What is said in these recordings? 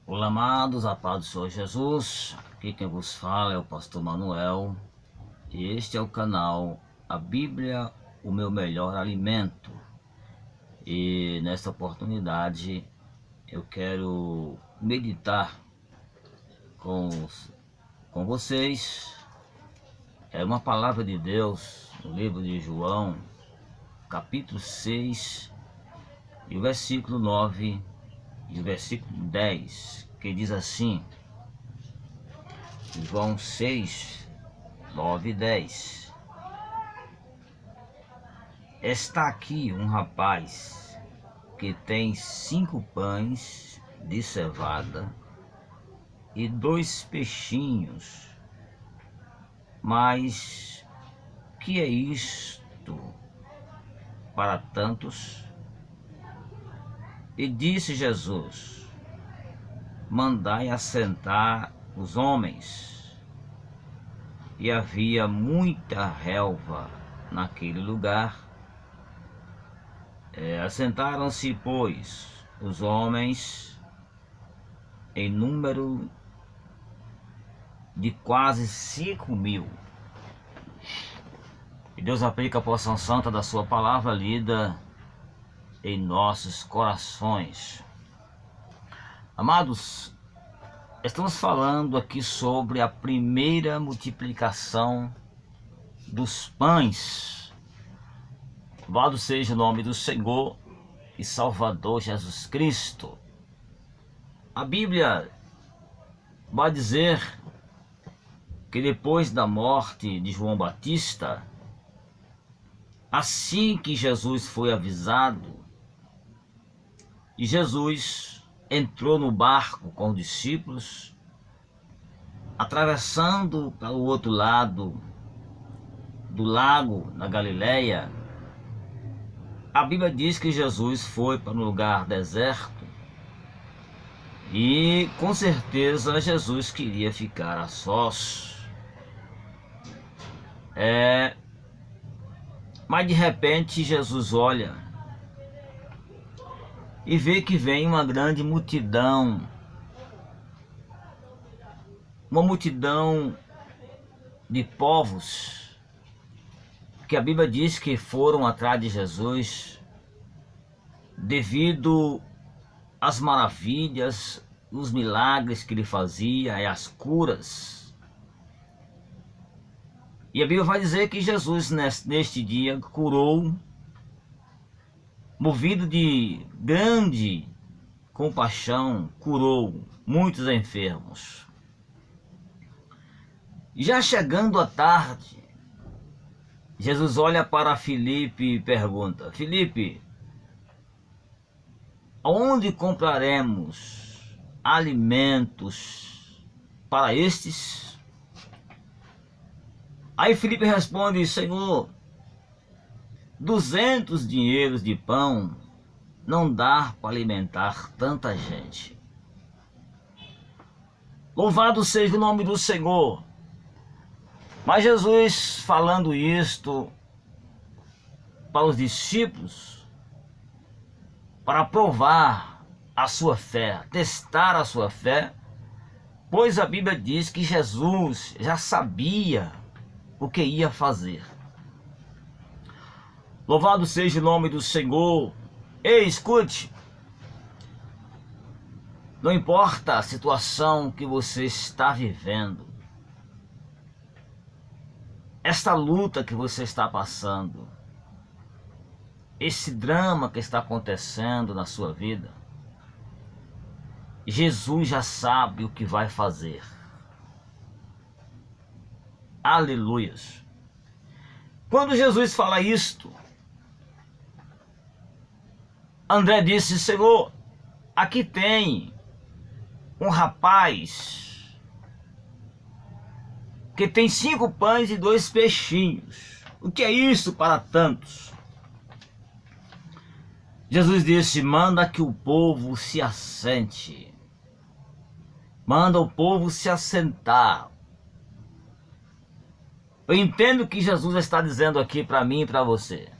Olá, amados, a paz do Senhor Jesus. Aqui quem vos fala é o pastor Manuel. E este é o canal A Bíblia, o meu melhor alimento. E nesta oportunidade eu quero meditar com, com vocês. É uma palavra de Deus no livro de João, capítulo 6, e o versículo 9 e o versículo 10, que diz assim: João 6, 9 e 10. Está aqui um rapaz que tem 5 pães de cevada e 2 peixinhos, mas que é isto para tantos? E disse Jesus: mandai assentar os homens. E havia muita relva naquele lugar. Assentaram-se, pois, os homens em número de quase 5.000. E Deus aplica a porção santa da sua palavra lida em nossos corações. Amados, estamos falando aqui sobre a primeira multiplicação dos pães. Louvado seja o nome do Senhor e Salvador Jesus Cristo. A Bíblia vai dizer que depois da morte de João Batista, assim que Jesus foi avisado, e Jesus entrou no barco com os discípulos, atravessando para o outro lado do lago, na Galileia, a Bíblia diz que Jesus foi para um lugar deserto e com certeza Jesus queria ficar a sós. Mas de repente Jesus olha e vê que vem uma grande multidão, uma multidão de povos, que a Bíblia diz que foram atrás de Jesus devido às maravilhas, os milagres que ele fazia e as curas. E a Bíblia vai dizer que Jesus neste dia curou, movido de grande compaixão, curou muitos enfermos. Já chegando à tarde, Jesus olha para Filipe e pergunta: Filipe, onde compraremos alimentos para estes? Aí Filipe responde: Senhor, 200 dinheiros de pão não dá para alimentar tanta gente. Louvado seja o nome do Senhor. Mas Jesus, falando isto para os discípulos, para provar a sua fé, testar a sua fé, pois a Bíblia diz que Jesus já sabia o que ia fazer. Louvado seja o nome do Senhor. Ei, escute, não importa a situação que você está vivendo, esta luta que você está passando, esse drama que está acontecendo na sua vida, Jesus já sabe o que vai fazer. Aleluias. Quando Jesus fala isto, André disse: Senhor, aqui tem um rapaz que tem 5 pães e 2 peixinhos. O que é isso para tantos? Jesus disse: manda que o povo se assente. Manda o povo se assentar. Eu entendo que Jesus está dizendo aqui para mim e para você: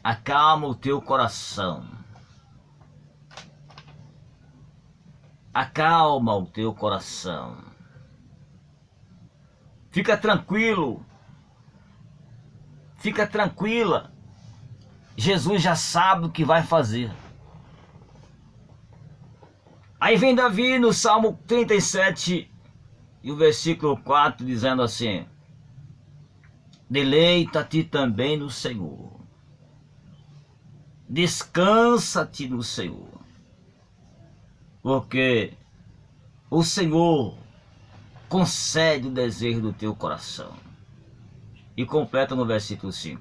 acalma o teu coração. acalma o teu coração. Fica tranquilo, fica tranquila. Jesus já sabe o que vai fazer. Aí vem Davi no Salmo 37 e o versículo 4 dizendo assim: deleita-te também no Senhor, descansa-te no Senhor, porque o Senhor concede o desejo do teu coração. E completa no versículo 5: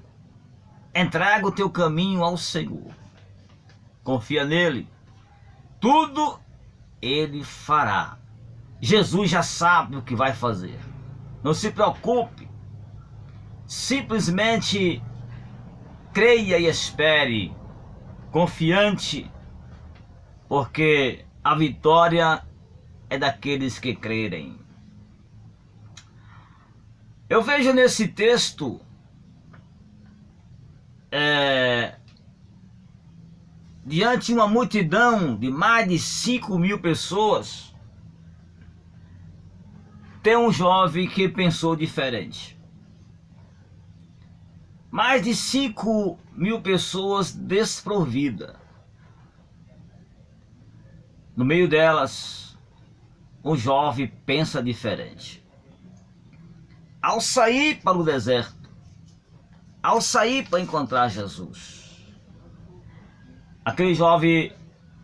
entrega o teu caminho ao Senhor, confia nele, tudo ele fará. Jesus já sabe o que vai fazer. Não se preocupe, simplesmente creia e espere, confiante, porque a vitória é daqueles que crerem. Eu vejo nesse texto diante de uma multidão de mais de 5.000 pessoas, tem um jovem que pensou diferente. Mais de 5.000 pessoas desprovidas. No meio delas, um jovem pensa diferente. Ao sair para o deserto, ao sair para encontrar Jesus, aquele jovem,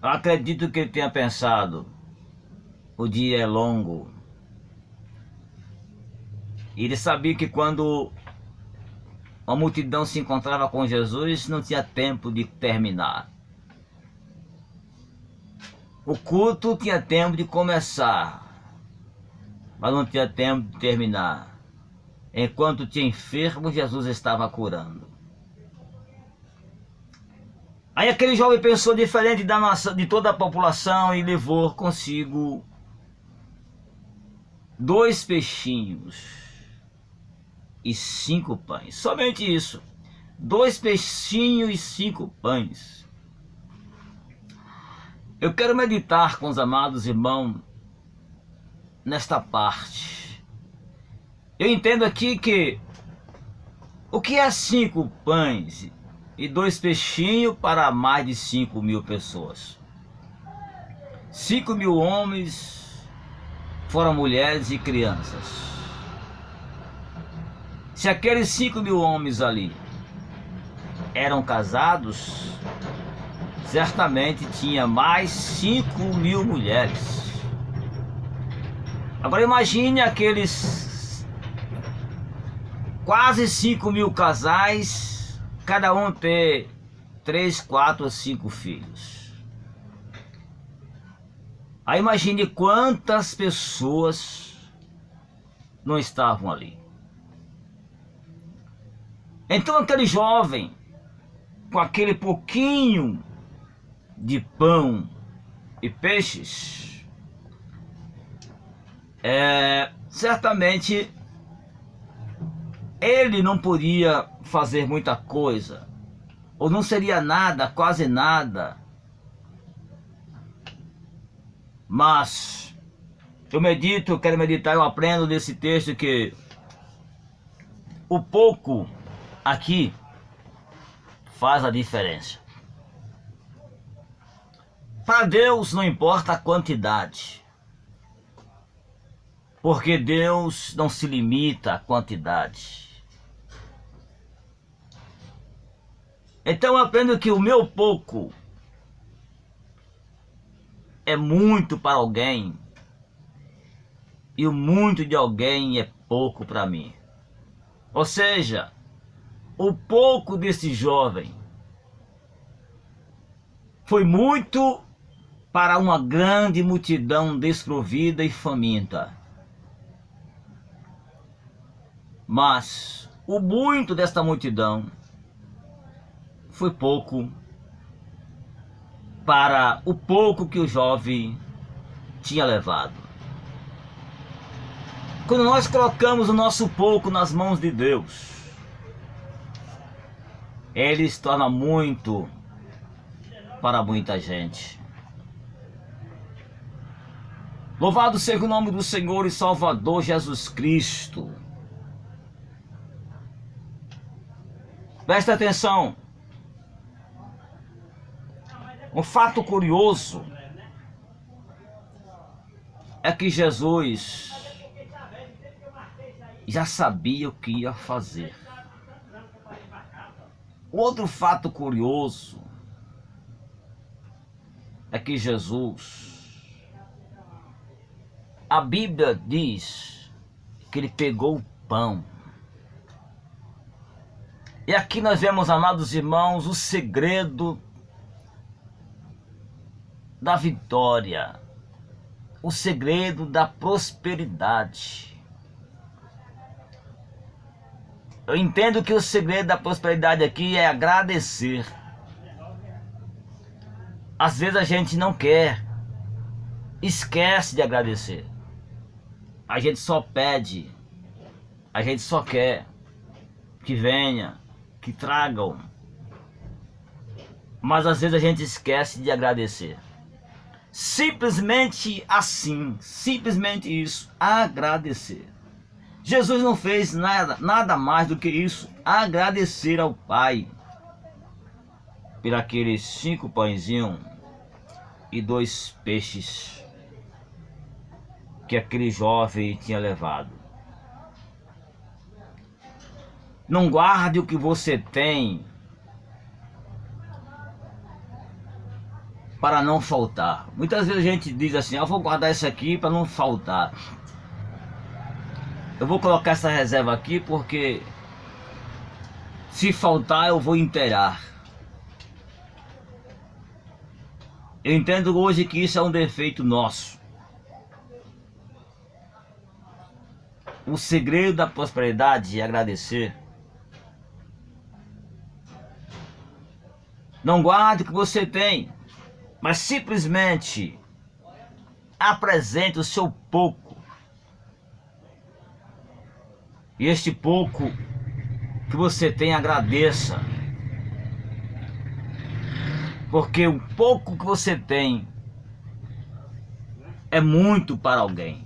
eu acredito que ele tenha pensado: o dia é longo. E ele sabia que quando a multidão se encontrava com Jesus, não tinha tempo de terminar. O culto tinha tempo de começar, mas não tinha tempo de terminar. Enquanto tinha enfermo, Jesus estava curando. Aí aquele jovem pensou diferente de toda a população e levou consigo 2 peixinhos e 5 pães. Somente isso. 2 peixinhos e 5 pães. Eu quero meditar com os amados irmãos nesta parte. Eu entendo aqui que o que é 5 pães e 2 peixinhos para mais de 5.000 pessoas? 5.000 homens, fora mulheres e crianças. Se aqueles 5.000 homens ali eram casados, certamente tinha mais 5.000 mulheres. Agora imagine aqueles quase 5.000 casais, cada um ter 3, 4 ou 5 filhos. Aí imagine quantas pessoas não estavam ali. Então aquele jovem, com aquele pouquinho de pão e peixes, certamente ele não podia fazer muita coisa, ou não seria nada, quase nada. Mas eu quero meditar, eu aprendo desse texto que o pouco aqui faz a diferença. Para Deus não importa a quantidade, porque Deus não se limita à quantidade. Então eu aprendo que o meu pouco é muito para alguém, e o muito de alguém é pouco para mim. Ou seja, o pouco desse jovem foi muito para uma grande multidão desprovida e faminta. Mas o muito desta multidão foi pouco para o pouco que o jovem tinha levado. Quando nós colocamos o nosso pouco nas mãos de Deus, Ele se torna muito para muita gente. Louvado seja o nome do Senhor e Salvador Jesus Cristo. Presta atenção. Um fato curioso é que Jesus já sabia o que ia fazer. Outro fato curioso é que Jesus, a Bíblia diz que ele pegou o pão. E aqui nós vemos, amados irmãos, o segredo da vitória, o segredo da prosperidade. Eu entendo que o segredo da prosperidade aqui é agradecer. Às vezes a gente não quer, esquece de agradecer. A gente só pede, a gente só quer que venha, que tragam. Mas às vezes a gente esquece de agradecer. Simplesmente assim, simplesmente isso, agradecer. Jesus não fez nada mais do que isso, agradecer ao Pai por aqueles 5 pãezinhos e 2 peixes que aquele jovem tinha levado. Não guarde o que você tem para não faltar. Muitas vezes a gente diz assim: eu vou guardar isso aqui para não faltar. Eu vou colocar essa reserva aqui porque se faltar eu vou inteirar. Eu entendo hoje que isso é um defeito nosso. O segredo da prosperidade é agradecer. Não guarde o que você tem, mas simplesmente apresente o seu pouco. E este pouco que você tem, agradeça. Porque o pouco que você tem é muito para alguém.